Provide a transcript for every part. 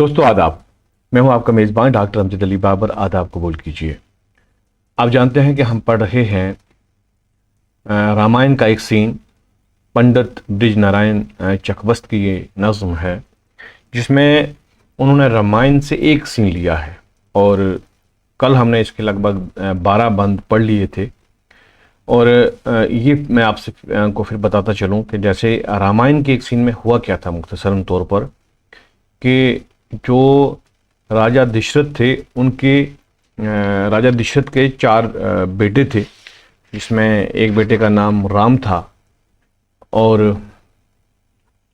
दोस्तों आदाब। मैं हूं आपका मेज़बान डॉक्टर अमजद अली बाबर। आदाब कबूल कीजिए। आप जानते हैं कि हम पढ़ रहे हैं रामायण का एक सीन। पंडित ब्रिज नारायण चकवस्त की ये नज़्म है जिसमें उन्होंने रामायण से एक सीन लिया है और कल हमने इसके लगभग 12 बंद पढ़ लिए थे। और ये मैं आपसे को फिर बताता चलूं कि जैसे रामायण के एक सीन में हुआ क्या था मुख्तसरन तौर पर, कि जो राजा दशरथ थे उनके राजा दशरथ के 4 बेटे थे, जिसमें एक बेटे का नाम राम था और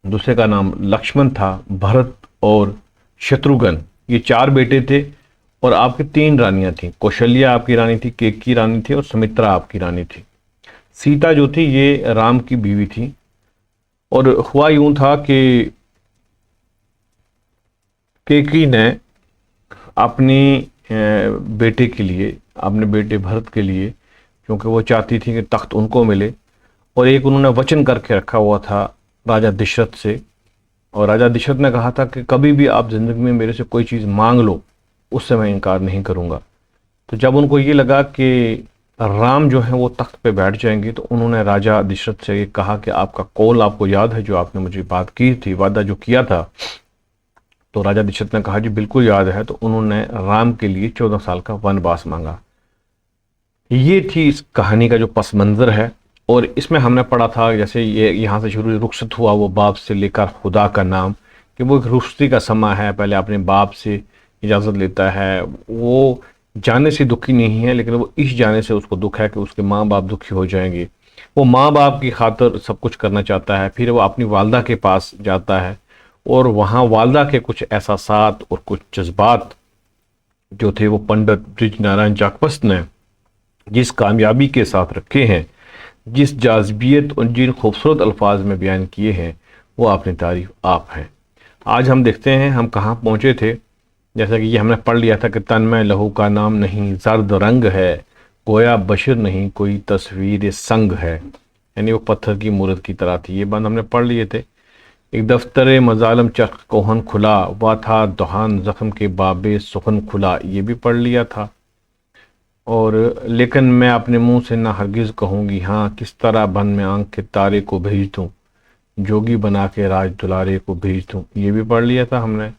दूसरे का नाम लक्ष्मण था, भरत और शत्रुघ्न। ये 4 बेटे थे और आपकी 3 रानियां थीं। कौशल्या आपकी रानी थी, केकई रानी थी और सुमित्रा आपकी रानी थी। सीता जो थी ये राम की बीवी थी। और हुआ यूं था कि केकई ने अपनी बेटे के लिए, अपने बेटे भरत के लिए, क्योंकि वो चाहती थी कि तख्त उनको मिले, और एक उन्होंने वचन करके रखा हुआ था राजा दशरथ से। और राजा दशरथ ने कहा था कि कभी भी आप ज़िंदगी में मेरे से कोई चीज़ मांग लो, उससे मैं इनकार नहीं करूँगा। तो जब उनको ये लगा कि राम जो है वो तख्त पे बैठ जाएंगे, तो उन्होंने राजा दशरथ से ये कहा कि आपका कौल आपको याद है, जो आपने मुझे बात की थी, वादा जो किया था। तो राजा दशरथ ने कहा जी बिल्कुल याद है। तो उन्होंने राम के लिए 14 साल का वनवास मांगा। ये थी इस कहानी का जो पस मंज़र है। और इसमें हमने पढ़ा था, जैसे ये यहाँ से शुरू रुखसत हुआ वो बाप से लेकर खुदा का नाम, कि वो एक रुखसती का समय है। पहले अपने बाप से इजाज़त लेता है, वो जाने से दुखी नहीं है, लेकिन वो इस जाने से उसको दुख है कि उसके माँ बाप दुखी हो जाएंगे। वो माँ बाप की खातिर सब कुछ करना चाहता है। फिर वो अपनी वालदा के पास जाता है और वहाँ वालदा के कुछ एहसासात और कुछ जज्बात जो थे वो पंडित ब्रिज नारायण चकवस्त ने जिस कामयाबी के साथ रखे हैं, जिस जाज़बियत और जिन खूबसूरत अल्फाज में बयान किए हैं, वो अपनी तारीफ आप हैं। आज हम देखते हैं हम कहाँ पहुँचे थे। जैसा कि ये हमने पढ़ लिया था कि तन में लहू का नाम नहीं, जर्द रंग है, गोया बशर नहीं, कोई तस्वीर संग है। यानी वो पत्थर की मूरत की तरह थी। ये बात हमने पढ़ लिए थे। एक दफ्तर मजालम चरख कोहन खुला, वा था दुहान ज़ख्म के बाबे सुखन खुला। ये भी पढ़ लिया था। और लेकिन मैं अपने मुंह से ना हरगिज़ कहूँगी हाँ, किस तरह बन में आंख के तारे को भेज दूँ, जोगी बना के राज दुलारे को भेज दूँ। ये भी पढ़ लिया था हमने।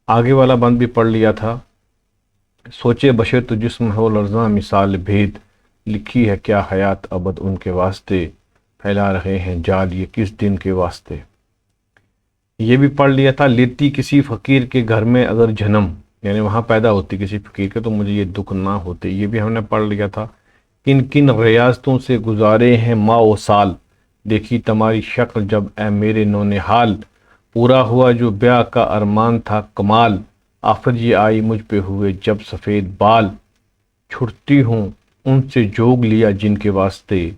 आगे वाला बंद भी पढ़ लिया था। सोचे बशर तो जिस्म हो लर्ज़ा मिसाल भेद, लिखी है क्या हयात अबद उनके वास्ते, फैला रहे हैं जाल ये किस दिन के वास्ते। ये भी पढ़ लिया था। लेती किसी फ़कीर के घर में अगर जन्म, यानी वहाँ पैदा होती किसी फ़कीर के, तो मुझे ये दुख ना होते। ये भी हमने पढ़ लिया था। किन किन रियासतों से गुजारे हैं माह व साल, देखी तुम्हारी शक्ल जब ए मेरे नौनिहाल, पूरा हुआ जो ब्याह का अरमान था कमाल, आफत ये आई मुझ पे हुए जब सफ़ेद बाल, छुटती हूँ उनसे जोग लिया जिनके वास्ते,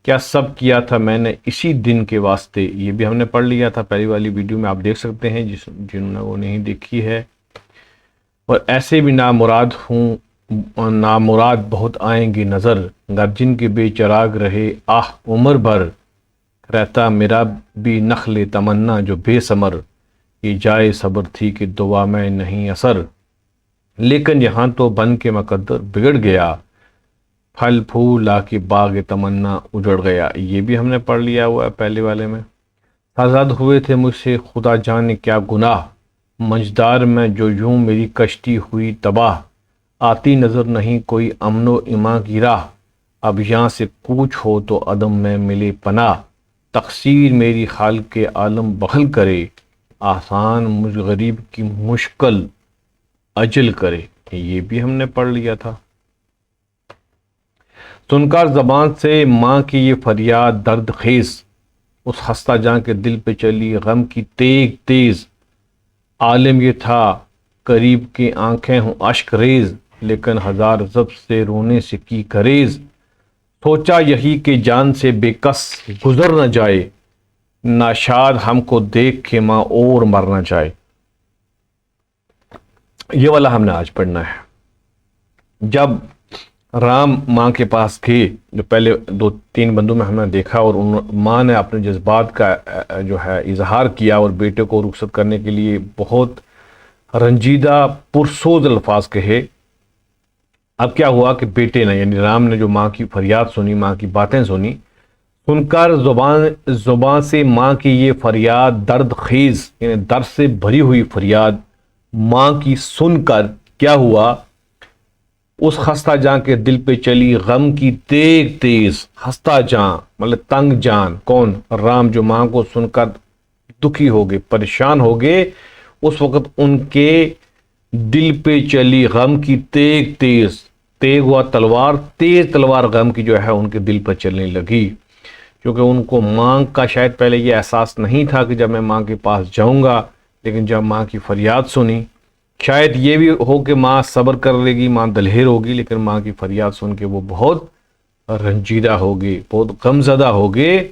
क्या सब किया था मैंने इसी दिन के वास्ते। ये भी हमने पढ़ लिया था। पहली वाली वीडियो में आप देख सकते हैं जिन्होंने वो नहीं देखी है। और ऐसे भी नामुराद हूँ, नामुराद बहुत आएंगी नज़र, गर्जिन के बेचराग रहे आह उम्र भर, रहता मेरा भी नखले तमन्ना जो बेसमर, ये जाए सब्र थी कि दुआ में नहीं असर, लेकिन यहाँ तो बन के मकद्दर बिगड़ गया, फल फूल लाके बाग तमन्ना उजड़ गया। ये भी हमने पढ़ लिया हुआ है पहले वाले में। आज़ाद हुए थे मुझसे खुदा जाने क्या गुनाह, मझदार में जो यूं मेरी कश्ती हुई तबाह, आती नज़र नहीं कोई अमनो इमा की राह, अब यहाँ से कूच हो तो अदम में मिले पनाह, तक़सीर मेरी खाल के आलम बखल करे, आसान मुझ गरीब की मुश्किल अजल करे। ये भी हमने पढ़ लिया था। सुनकर ज़बान से माँ की ये फरियाद दर्द खेज, उस हस्ता जान के दिल पे चली गम की तेग तेज, आलिम ये था करीब की आंखें हों अश्क रेज, लेकिन हजार जब से रोने से की करेज, सोचा यही कि जान से बेकस गुजर न जाए, नाशाद हमको देख के माँ और मर न जाए। ये वाला हमने आज पढ़ना है। जब राम माँ के पास गए, जो पहले 2-3 बंदों में हमने देखा, और उन माँ ने अपने जज्बात का जो है इजहार किया और बेटे को रुखसत करने के लिए बहुत रंजीदा पुरसोज अल्फाज कहे। अब क्या हुआ कि बेटे ने यानी राम ने जो माँ की फरियाद सुनी, माँ की बातें सुनी, सुनकर जुबान से माँ की ये फरियाद दर्द खेज यानी दर्द से भरी हुई फरियाद माँ की सुनकर क्या हुआ, उस खस्ता जान के दिल पे चली गम की तेज तेज। खस्ता जान मतलब तंग जान कौन, राम, जो माँ को सुनकर दुखी हो गए, परेशान हो गए। उस वक्त उनके दिल पे चली गम की तेज तेज, तेज हुआ तलवार, तेज तलवार गम की जो है उनके दिल पर चलने लगी। क्योंकि उनको माँ का शायद पहले ये एहसास नहीं था कि जब मैं माँ के पास जाऊंगा, लेकिन जब माँ की फरियाद सुनी, शायद ये भी हो कि माँ सब्र कर लेगी, माँ दलेर होगी, लेकिन माँ की फरियाद सुन के वो बहुत रंजीदा हो गए, बहुत गमज़दा हो गए।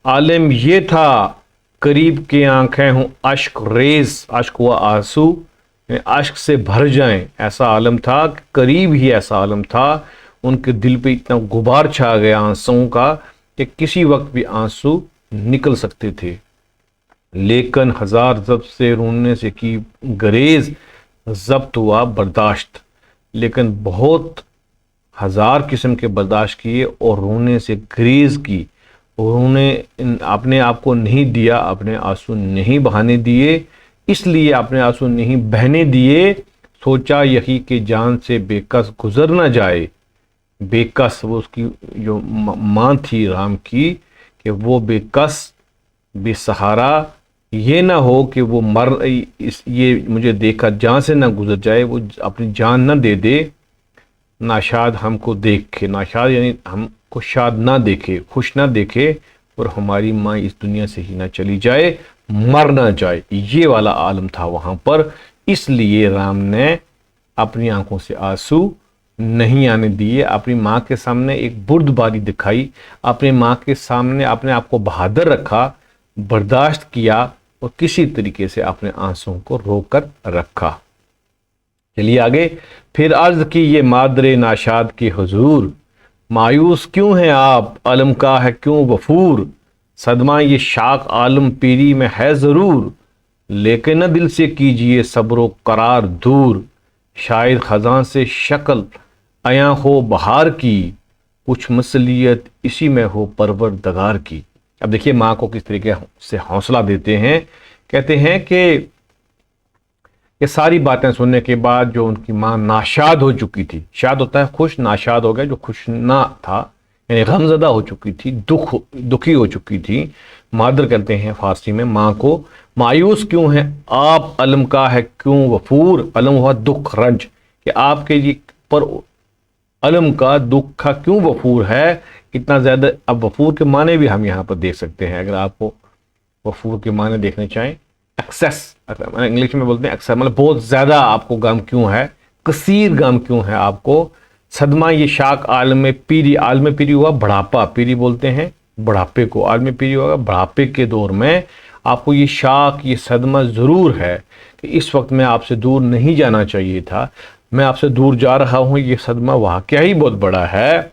आलम ये था करीब के आंखें हूँ अश्क रेज, अश्क हुआ आंसू, अश्क से भर जाएं, ऐसा आलम था, करीब ही ऐसा आलम था। उनके दिल पे इतना गुबार छा गया आंसुओं का कि किसी वक्त भी आंसू निकल सकते थे। लेकिन हजार जब्त से रोने से की गरेज, जब्त हुआ बर्दाश्त, लेकिन बहुत हजार किस्म के बर्दाश्त किए और रोने से ग्रेज की। उन्होंने अपने आप को नहीं दिया, अपने आंसू नहीं बहाने दिए, इसलिए अपने आंसू नहीं बहने दिए। सोचा यही कि जान से बेकस गुजर ना जाए। बेकस वो उसकी जो माँ थी राम की, कि वो बेकस बेसहारा ये ना हो कि वो ये मुझे देखा जान से ना गुजर जाए, वो अपनी जान ना दे दे। नाशाद हमको देखे, नाशाद यानी हमको शाद ना देखे, खुश ना देखे, और हमारी माँ इस दुनिया से ही ना चली जाए, मर ना जाए, ये वाला आलम था वहाँ पर। इसलिए राम ने अपनी आंखों से आंसू नहीं आने दिए, अपनी माँ के सामने एक बुर्दबारी दिखाई, अपनी माँ के सामने अपने आप को बहादुर रखा, बर्दाश्त किया और किसी तरीके से अपने आंसुओं को रोक कर रखा। चलिए आगे। फिर अर्ज की ये मादरे नाशाद के हुजूर, मायूस क्यों हैं आप, अलम का है क्यों वफूर, सदमा ये शाक आलम पीरी में है ज़रूर, लेकिन न दिल से कीजिए सब्रो करार दूर, शायद खजां से शक्ल अया हो बहार की, कुछ मसलियत इसी में हो परवरदगार की। अब देखिए माँ को किस तरीके से हौसला देते हैं। कहते हैं कि ये सारी बातें सुनने के बाद जो उनकी माँ नाशाद हो चुकी थी, शाद होता है खुश, नाशाद हो गया जो खुश ना था, यानी गमज़दा हो चुकी थी, दुखी हो चुकी थी। मादर कहते हैं फारसी में माँ को। मायूस क्यों हैं आप, अलम का है क्यों वफूर, अलम हुआ दुख रंज, कि आपके ये पर अलम का दुख का क्यों वफूर है, इतना ज़्यादा। अब वफूर के माने भी हम यहाँ पर देख सकते हैं, अगर आपको वफूर के माने देखने चाहें, एक्सेस, इंग्लिश में बोलते हैं एक्सेस, मतलब बहुत ज़्यादा आपको गम क्यों है, कसीर गम क्यों है आपको। सदमा ये शाक आलम पीरी, आलम पीरी हुआ बढ़ापा, पीरी बोलते हैं बढ़ापे को, आलम पीरी होगा बढ़ापे के दौर में आपको ये शाक, ये सदमा ज़रूर है कि इस वक्त मैं आपसे दूर नहीं जाना चाहिए था, मैं आपसे दूर जा रहा हूँ, ये सदमा वाकया ही बहुत बड़ा है।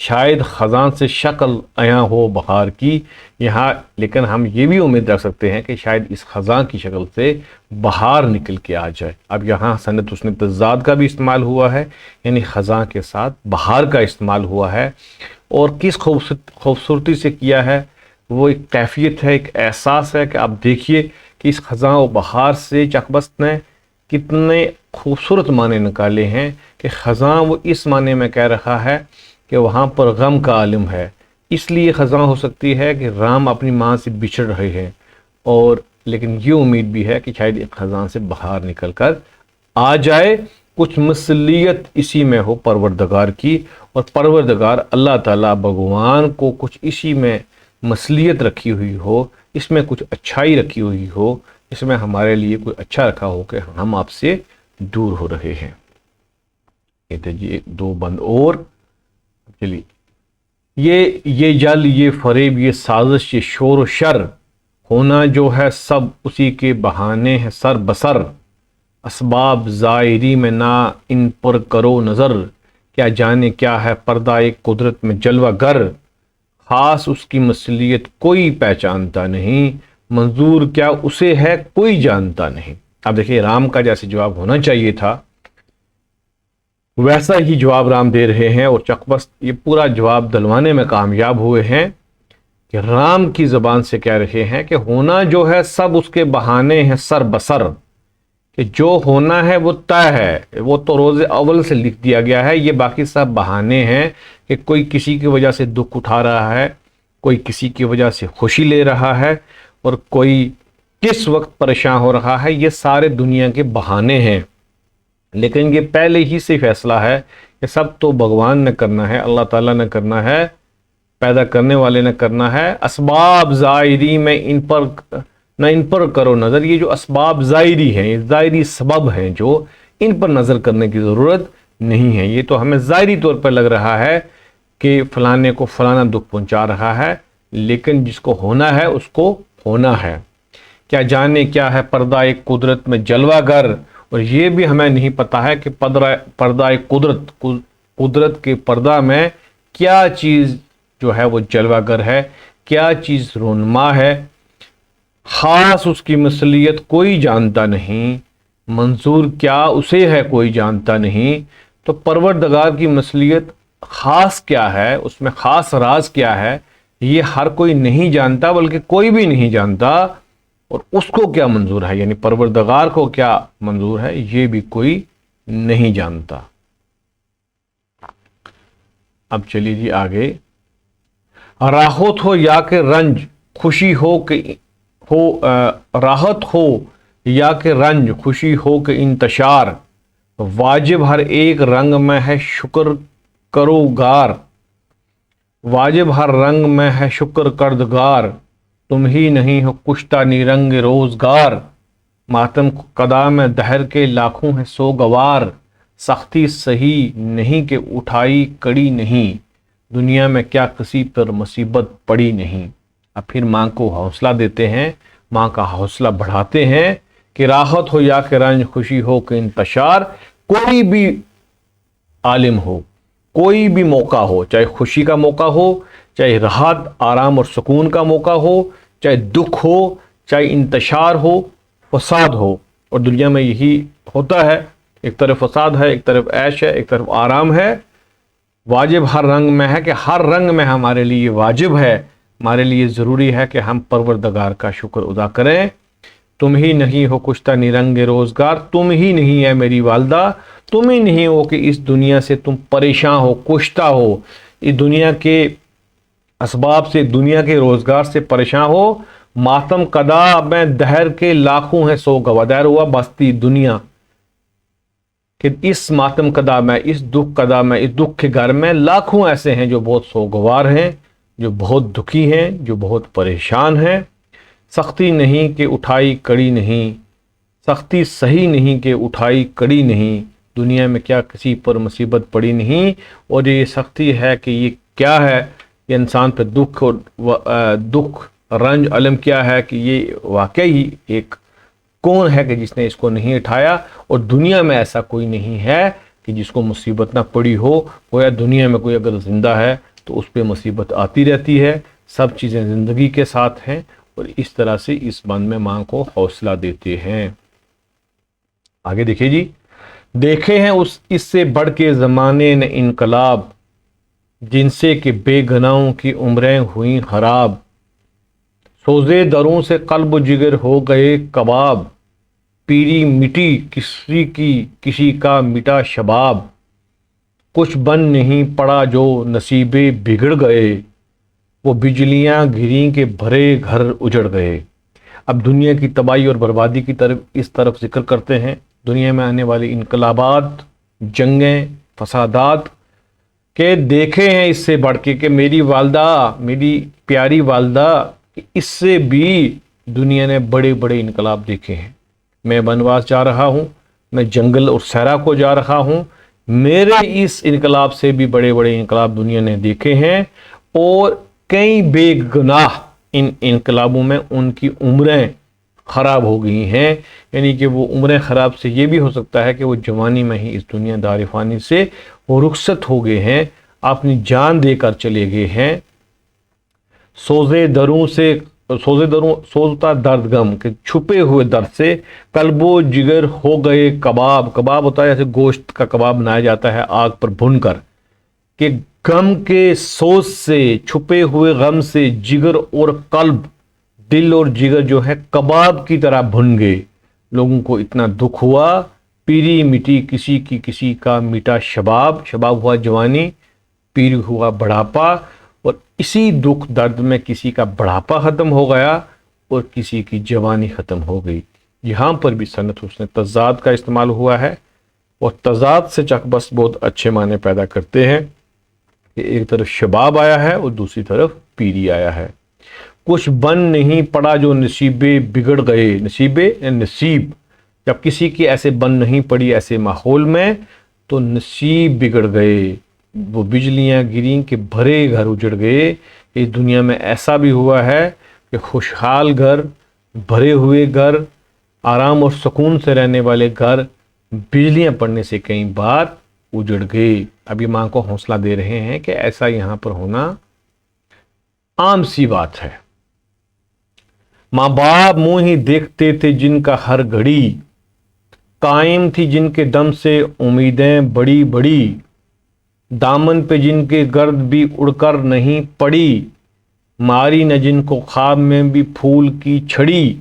शायद ख़ज़ां से शक्ल अया हो बहार की, यहाँ लेकिन हम ये भी उम्मीद रख सकते हैं कि शायद इस ख़ज़ां की शक्ल से बहार निकल के आ जाए। अब यहाँ सनत उसने तज़ाद का भी इस्तेमाल हुआ है, यानी ख़ज़ां के साथ बहार का इस्तेमाल हुआ है। और किस खूबसूरती से किया है, वो एक कैफियत है, एक एहसास है कि आप देखिए कि इस ख़ज़ां व बहार से चकबस्त ने कितने खूबसूरत माने निकाले हैं कि ख़ज़ां वो इस माने में कह रहा है कि वहाँ पर गम का आलम है, इसलिए ख़ज़ां हो सकती है कि राम अपनी माँ से बिछड़ रहे हैं, और लेकिन ये उम्मीद भी है कि शायद एक ख़ज़ां से बाहर निकल कर आ जाए, कुछ मसलियत इसी में हो परवरदिगार की, और परवरदिगार अल्लाह ताला भगवान को कुछ इसी में मसलियत रखी हुई हो, इसमें कुछ अच्छाई रखी हुई हो, इसमें हमारे लिए कोई अच्छा रखा हो कि हम आपसे दूर हो रहे हैं। ये थे जी दो बंद और। चलिए, ये जल, ये फरेब, ये साजिश, ये शोर शर, होना जो है सब उसी के बहाने है सर बसर, असबाब ज़ाहिरी में ना इन पर करो नज़र, क्या जाने क्या है पर्दा एक कुदरत में जलवा गर, खास उसकी मसलियत कोई पहचानता नहीं, मंजूर क्या उसे है कोई जानता नहीं। अब देखिए राम का जैसे जवाब होना चाहिए था वैसा ही जवाब राम दे रहे हैं, और चकबस्त ये पूरा जवाब दिलवाने में कामयाब हुए हैं कि राम की ज़बान से कह रहे हैं कि होना जो है सब उसके बहाने हैं सर बसर, कि जो होना है वो तय है, वो तो रोज़े अव्वल से लिख दिया गया है, ये बाकी सब बहाने हैं कि कोई किसी की वजह से दुख उठा रहा है, कोई किसी की वजह से खुशी ले रहा है, और कोई किस वक्त परेशान हो रहा है, ये सारे दुनिया के बहाने हैं। लेकिन ये पहले ही से फैसला है कि सब तो भगवान ने करना है, अल्लाह ताला ने करना है, पैदा करने वाले ने करना है। असबाब ज़ायरी में इन पर करो नज़र, ये जो असबाब ज़ायरी हैं, ये ज़ायरी सबब हैं, जो इन पर नज़र करने की ज़रूरत नहीं है। ये तो हमें ज़ायरी तौर पर लग रहा है कि फलाने को फलाना दुख पहुंचा रहा है, लेकिन जिसको होना है उसको होना है। क्या जाने क्या है पर्दा एक कुदरत में जलवागर, और ये भी हमें नहीं पता है कि पर्दा एक कुदरत के पर्दा में क्या चीज़ जो है वो जलवागर है, क्या चीज़ रोनमा है। ख़ास उसकी मसलियत कोई जानता नहीं, मंजूर क्या उसे है कोई जानता नहीं। तो परवरदिगार की मसलियत ख़ास क्या है, उसमें ख़ास राज क्या है, ये हर कोई नहीं जानता, बल्कि कोई भी नहीं जानता। और उसको क्या मंजूर है, यानी परवरदिगार को क्या मंजूर है, ये भी कोई नहीं जानता। अब चलिए जी आगे। राहत हो या कि रंज, खुशी हो कि राहत हो या कि रंज, खुशी हो कि इंतशार, वाजिब हर एक रंग में है शुक्र करो गार, वाजिब हर रंग में है शुक्र कर्दगार, तुम ही नहीं हो कुश्ता निरंग रोजगार, मातम कदा में दहर के लाखों है सो गवार, सख्ती सही नहीं कि उठाई कड़ी नहीं, दुनिया में क्या किसी पर मुसीबत पड़ी नहीं। अब फिर माँ को हौसला देते हैं, माँ का हौसला बढ़ाते हैं कि राहत हो या कि रंज, खुशी हो कि इंतशार, कोई भी आलिम हो, कोई भी मौका हो, चाहे खुशी का मौका हो, चाहे राहत आराम और सुकून का मौका हो, चाहे दुख हो, चाहे इंतशार हो, फसाद हो, और दुनिया में यही होता है, एक तरफ फसाद है, एक तरफ ऐश है, एक तरफ आराम है। वाजिब हर रंग में है कि हर रंग में हमारे लिए वाजिब है, हमारे लिए ज़रूरी है कि हम परवरदिगार का शुक्र अदा करें। तुम ही नहीं हो कुश्ता निरंग रोज़गार, तुम ही नहीं है मेरी वालदा, तुम ही नहीं हो कि इस दुनिया से तुम परेशान हो, कुश्ता हो, इस दुनिया के असबाब से, दुनिया के रोज़गार से परेशान हो। मातम कदा में दहर के लाखों हैं सो गवा, दहर हुआ बस्ती दुनिया, कि इस मातम कदा में, इस दुख कदा में, इस दुख के घर में लाखों ऐसे हैं जो बहुत सोगवार हैं, जो बहुत दुखी हैं, जो बहुत परेशान हैं। सख्ती नहीं कि उठाई कड़ी नहीं, सख्ती सही नहीं कि उठाई कड़ी नहीं, दुनिया में क्या किसी पर मुसीबत पड़ी नहीं। और ये सख्ती है कि ये क्या है, ये इंसान पर दुख और दुख रंज अलम क्या है, कि ये वाकई ही एक कौन है कि जिसने इसको नहीं उठाया, और दुनिया में ऐसा कोई नहीं है कि जिसको मुसीबत ना पड़ी हो। गोया दुनिया में कोई अगर ज़िंदा है तो उस पर मुसीबत आती रहती है, सब चीज़ें ज़िंदगी के साथ हैं, और इस तरह से इस बंद में माँ को हौसला देते हैं। आगे देखिए जी, देखे हैं उस इससे बढ़ के ज़माने ने इनकलाब, जिनसे कि बेगनाहों की उम्रें हुई खराब, सोजे दरों से कल्ब जिगर हो गए कबाब, पीरी मिटी किसी का मिटा शबाब, कुछ बन नहीं पड़ा जो नसीबे बिगड़ गए, वो बिजलियां गिरी के भरे घर उजड़ गए। अब दुनिया की तबाही और बर्बादी की तरफ इस तरफ जिक्र करते हैं, दुनिया में आने वाली इनकलाबात, जंगें, फसादात के देखे हैं इससे बढ़ के, कि मेरी वालदा, मेरी प्यारी वालदा, इससे भी दुनिया ने बड़े बड़े इनकलाब देखे हैं। मैं बनवास जा रहा हूँ, मैं जंगल और सहरा को जा रहा हूँ, मेरे इस इनकलाब से भी बड़े बड़े इनकलाब दुनिया ने देखे हैं, और कई बेगुनाह इन इनकलाबों में उनकी उम्रें ख़राब हो गई हैं। यानी कि वो उम्रें ख़राब से ये भी हो सकता है कि वो जवानी में ही इस दुनिया दार फ़ानी से वो रुखसत हो गए हैं, अपनी जान देकर चले गए हैं। सोजे दरों से सोजता दर्द गम के छुपे हुए दर्द से कल्बो जिगर हो गए कबाब। कबाब होता है जैसे गोश्त का कबाब बनाया जाता है आग पर भूनकर, कि गम के सोज से, छुपे हुए गम से जिगर और कल्ब, दिल और जिगर जो है कबाब की तरह भुन गए। लोगों को इतना दुख हुआ, पीरी मिटी किसी का मिटा शबाब, शबाब हुआ जवानी, पीर हुआ बढ़ापा, और इसी दुख दर्द में किसी का बढ़ापा ख़त्म हो गया और किसी की जवानी ख़त्म हो गई। यहाँ पर भी सनत हुस्न तज़ाद का इस्तेमाल हुआ है, और तज़ाद से चकबस बहुत अच्छे माने पैदा करते हैं कि एक तरफ शबाब आया है और दूसरी तरफ पीरी आया है। कुछ बन नहीं पड़ा जो नसीबे बिगड़ गए, नसीब जब किसी की ऐसे बन नहीं पड़ी ऐसे माहौल में तो नसीब बिगड़ गए। वो बिजलियां गिरी कि भरे घर उजड़ गए। इस दुनिया में ऐसा भी हुआ है कि खुशहाल घर, भरे हुए घर, आराम और सुकून से रहने वाले घर बिजलियां पड़ने से कई बार उजड़ गए। अभी माँ को हौसला दे रहे हैं कि ऐसा यहाँ पर होना आम सी बात है। माँ बाप मुँह ही देखते थे जिनका हर घड़ी, कायम थी जिनके दम से उम्मीदें बड़ी बड़ी, दामन पे जिनके गर्द भी उड़कर नहीं पड़ी, मारी न जिनको ख्वाब में भी फूल की छड़ी,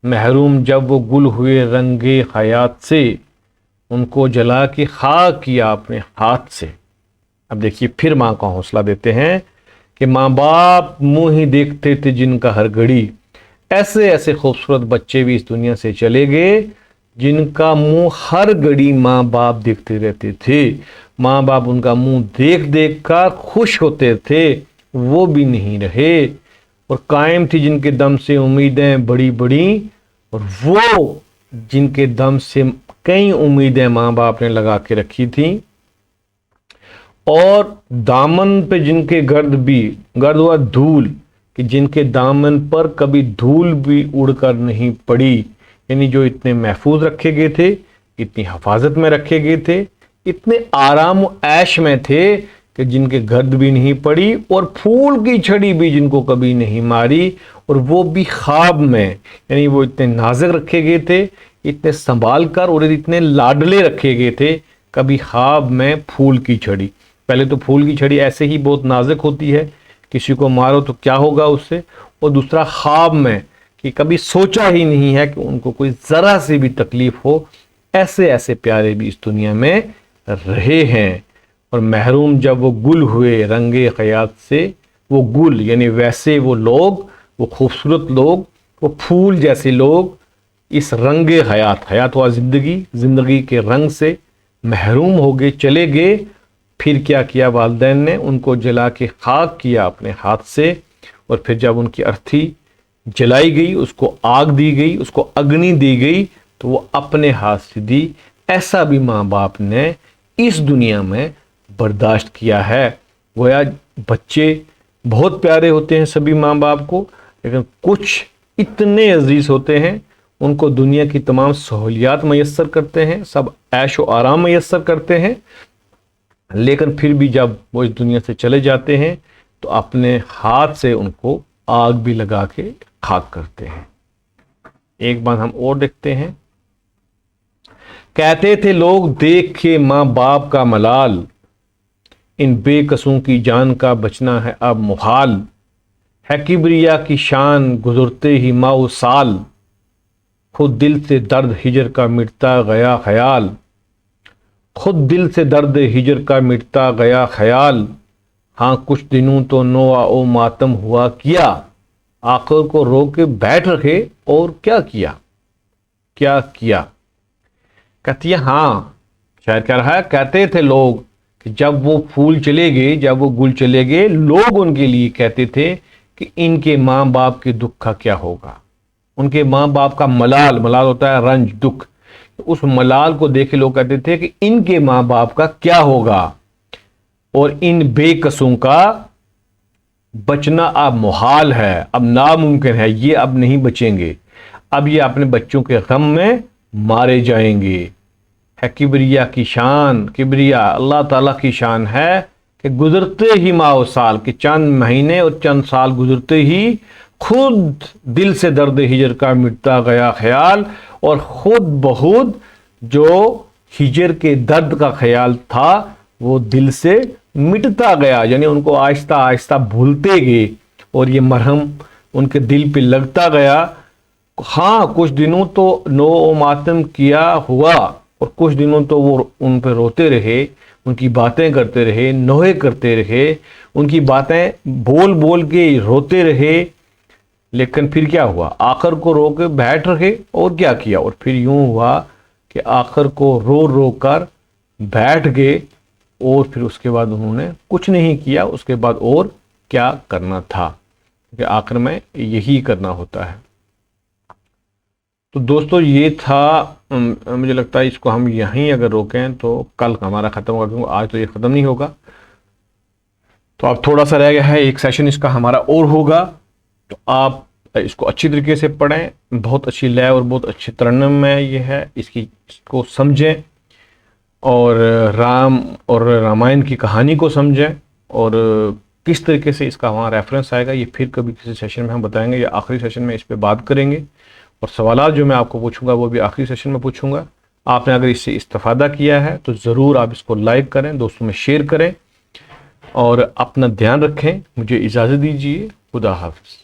महरूम जब वो गुल हुए रंगे हयात से, उनको जला के खाक किया अपने हाथ से। अब देखिए फिर माँ का हौसला देते हैं कि माँ बाप मुँह ही देखते थे जिनका हर घड़ी। ऐसे ऐसे खूबसूरत बच्चे भी इस दुनिया से चले गए जिनका मुंह हर घड़ी माँ बाप देखते रहते थे। माँ बाप उनका मुंह देख देख कर खुश होते थे, वो भी नहीं रहे। और कायम थी जिनके दम से उम्मीदें बड़ी बड़ी, और वो जिनके दम से कई उम्मीदें माँ बाप ने लगा के रखी थी। और दामन पे जिनके गर्द हुआ धूल, कि जिनके दामन पर कभी धूल भी उड़कर नहीं पड़ी, यानी जो इतने महफूज रखे गए थे, इतनी हिफाजत में रखे गए थे, इतने आराम ऐश में थे कि जिनके गर्द भी नहीं पड़ी, और फूल की छड़ी भी जिनको कभी नहीं मारी, और वो भी ख्वाब में। यानी वो इतने नाजुक रखे गए थे, इतने संभाल कर और इतने लाडले रखे गए थे, कभी ख्वाब में फूल की छड़ी। पहले तो फूल की छड़ी ऐसे ही बहुत नाजुक होती है, किसी को मारो तो क्या होगा उससे, और दूसरा ख्वाब में कि कभी सोचा ही नहीं है कि उनको कोई ज़रा सी भी तकलीफ हो। ऐसे ऐसे प्यारे भी इस दुनिया में रहे हैं। और महरूम जब वो गुल हुए रंगे ख़यात से, वो गुल यानी वैसे वो लोग, वो खूबसूरत लोग, वो फूल जैसे लोग इस रंगे हयात हुआ ज़िंदगी के रंग से महरूम हो गए, चले गए। फिर क्या किया वालिदैन ने, उनको जला के खाक किया अपने हाथ से। और फिर जब उनकी अर्थी जलाई गई, उसको आग दी गई, उसको अग्नि दी गई, तो वो अपने हाथ से दी। ऐसा भी माँ बाप ने इस दुनिया में बर्दाश्त किया है। गोया बच्चे बहुत प्यारे होते हैं सभी माँ बाप को, लेकिन कुछ इतने अजीज होते हैं, उनको दुनिया की तमाम सहूलियात मैसर करते हैं, सब ऐश व आराम मैसर करते हैं, लेकिन फिर भी जब वो इस दुनिया से चले जाते हैं तो अपने हाथ से उनको आग भी लगा के खाक करते हैं। एक बात हम और देखते हैं। कहते थे लोग देख के माँ बाप का मलाल, इन बेकसों की जान का बचना है अब मुहाल, है किबरिया की शान गुजरते ही माओ साल, खुद दिल से दर्द हिजर का मिटता गया ख्याल, खुद दिल से दर्द हिजर का मिटता गया ख्याल, हाँ कुछ दिनों तो नोआ ओ मातम हुआ किया, आखिर को रो के बैठ रखे और क्या किया। कहती है हाँ, शायद कह रहा है, कहते थे लोग कि जब वो फूल चले गए, जब वो गुल चले गए, लोग उनके लिए कहते थे कि इनके माँ बाप के दुख का क्या होगा। उनके माँ बाप का मलाल होता है रंज, दुख, उस मलाल को देखे लोग कहते थे कि इनके माँ बाप का क्या होगा, और इन बेकसों का बचना अब मुहाल है, अब नामुमकिन है, ये अब नहीं बचेंगे, अब ये अपने बच्चों के गम में मारे जाएंगे। है किबरिया की शान, किबरिया अल्लाह ताला की शान है कि गुजरते ही माह साल, कि चंद महीने और चंद साल गुजरते ही خود دل سے درد ہجر کا مٹتا گیا خیال، اور خود بخود جو ہجر کے درد کا خیال تھا وہ دل سے مٹتا گیا، یعنی ان کو آہستہ آہستہ بھولتے گئے اور یہ مرہم ان کے دل پہ لگتا گیا۔ ہاں کچھ دنوں تو نو و ماتم کیا ہوا، اور کچھ دنوں تو وہ ان پہ روتے رہے، ان کی باتیں کرتے رہے، نوحے کرتے رہے، ان کی باتیں بول بول کے روتے رہے، لیکن پھر کیا ہوا؟ آخر کو رو کے بیٹھ رہے اور کیا کیا؟ اور پھر یوں ہوا کہ آخر کو رو رو کر بیٹھ گئے، اور پھر اس کے بعد انہوں نے کچھ نہیں کیا، اس کے بعد اور کیا کرنا تھا، کہ آخر میں یہی کرنا ہوتا ہے۔ تو دوستو یہ تھا، مجھے لگتا ہے اس کو ہم یہیں اگر روکیں تو کل ہمارا ختم ہوگا، کیونکہ آج تو یہ ختم نہیں ہوگا، تو اب تھوڑا سا رہ گیا ہے، ایک سیشن اس کا ہمارا اور ہوگا، تو آپ اس کو اچھی طریقے سے پڑھیں، بہت اچھی لے اور بہت اچھی ترنم میں یہ ہے، اس کو سمجھیں، اور رام اور رامائن کی کہانی کو سمجھیں، اور کس طریقے سے اس کا وہاں ریفرنس آئے گا یہ پھر کبھی کسی سیشن میں ہم بتائیں گے، یا آخری سیشن میں اس پہ بات کریں گے، اور سوالات جو میں آپ کو پوچھوں گا وہ بھی آخری سیشن میں پوچھوں گا۔ آپ نے اگر اس سے استفادہ کیا ہے تو ضرور آپ اس کو لائک کریں، دوستوں میں شیئر کریں، اور اپنا دھیان رکھیں۔ مجھے اجازت دیجیے، خدا حافظ۔